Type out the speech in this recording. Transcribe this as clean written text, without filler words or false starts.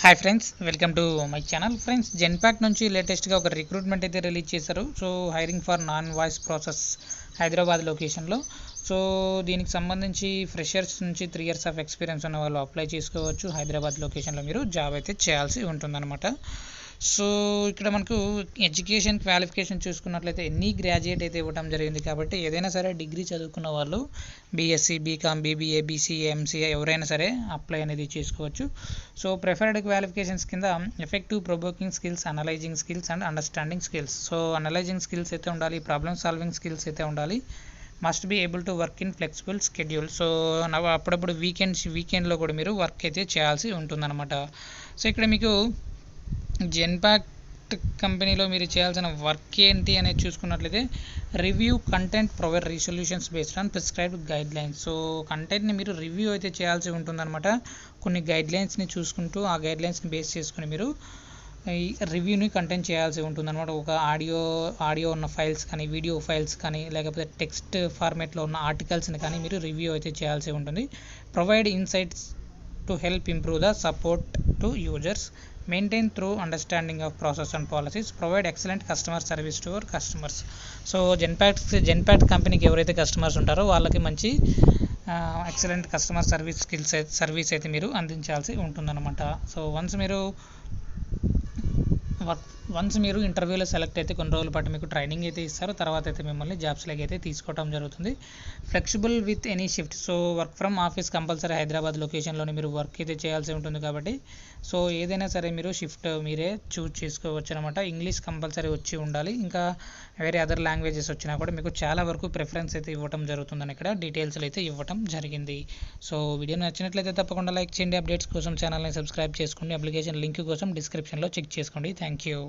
Hi friends, welcome to my channel. Friends, Genpact నుంచి లేటెస్ట్గా ఒక రిక్రూట్మెంట్ అయితే రిలీజ్ చేశారు. So hiring for non voice process Hyderabad లొకేషన్లో. సో దీనికి సంబంధించి ఫ్రెషర్స్ నుంచి 3 years ఆఫ్ ఎక్స్పీరియన్స్ ఉన్న వాళ్ళు అప్లై చేసుకోవచ్చు. హైదరాబాద్ లొకేషన్లో మీరు జాబ్ అయితే చేయాల్సి ఉంటుందన్నమాట. సో ఇక్కడ మనకు ఎడ్యుకేషన్ క్వాలిఫికేషన్ చూసుకున్నట్లయితే ఎనీ గ్రాడ్యుయేట్ అయితే ఇవ్వడం జరిగింది. కాబట్టి ఏదైనా సరే డిగ్రీ చదువుకున్న వాళ్ళు BSc, BCom, BBA, BCA, MCA ఎవరైనా సరే అప్లై అనేది చేసుకోవచ్చు. సో ప్రిఫర్డ్ క్వాలిఫికేషన్స్ కింద effective provoking skills, analysing skills and understanding skills. So analysing skills అయితే ఉండాలి, ప్రాబ్లమ్ సాల్వింగ్ స్కిల్స్ అయితే ఉండాలి. Must be able to work in flexible schedule. So అప్పుడప్పుడు వీకెండ్లో కూడా మీరు వర్క్ అయితే చేయాల్సి ఉంటుందన్నమాట. సో ఇక్కడ మీకు జెన్పాక్ట్ కంపెనీలో మీరు చేయాల్సిన వర్క్ ఏంటి అనేది చూసుకున్నట్లయితే review content, provide resolutions based on prescribed guidelines. So కంటెంట్ని మీరు రివ్యూ అయితే చేయాల్సి ఉంటుందన్నమాట. కొన్ని గైడ్ లైన్స్ని చూసుకుంటూ ఆ గైడ్ లైన్స్ని బేస్ చేసుకుని మీరు ఈ రివ్యూని కంటెంట్ చేయాల్సి ఉంటుందన్నమాట. ఒక ఆడియో ఉన్న ఫైల్స్ కానీ, వీడియో ఫైల్స్ కానీ, లేకపోతే టెక్స్ట్ ఫార్మేట్లో ఉన్న ఆర్టికల్స్ని కానీ మీరు రివ్యూ అయితే చేయాల్సి ఉంటుంది. Provide insights to help improve the support to users, maintain through understanding of process and policies, provide excellent customer service to our customers. So Genpact కంపెనీకి ఎవరైతే కస్టమర్స్ ఉంటారో వాళ్ళకి మంచి ఎక్సలెంట్ కస్టమర్ సర్వీస్ అయితే మీరు అందించాల్సి ఉంటుందన్నమాట. సో వన్స్ మీరు ఇంటర్వ్యూలో సెలెక్ట్ అయితే కొన్ని రోజుల పాటు మీకు ట్రైనింగ్ అయితే ఇస్తారు. తర్వాత అయితే మిమ్మల్ని జాబ్స్లోకి అయితే తీసుకోవడం జరుగుతుంది. Flexible with any shift. So work from office compulsory Hyderabad లొకేషన్లోనే మీరు వర్క్ అయితే చేయాల్సి ఉంటుంది. కాబట్టి సో ఏదైనా సరే మీరు షిఫ్ట్ మీరే చూజ్ చేసుకోవచ్చు అనమాట. ఇంగ్లీష్ కంపల్సరీ వచ్చి ఉండాలి. ఇంకా వేరే అదర్ లాంగ్వేజెస్ వచ్చినా కూడా మీకు చాలా వరకు ప్రిఫరెన్స్ అయితే ఇవ్వడం జరుగుతుందని ఇక్కడ డీటెయిల్స్లో అయితే ఇవ్వడం జరిగింది. సో వీడియో నచ్చినట్లయితే తప్పకుండా లైక్ చేయండి. అప్డేట్స్ కోసం ఛానల్ని సబ్స్క్రైబ్ చేసుకోండి. అప్లికేషన్ లింక్ కోసం డిస్క్రిప్షన్లో చెక్ చేసుకోండి. Thank you.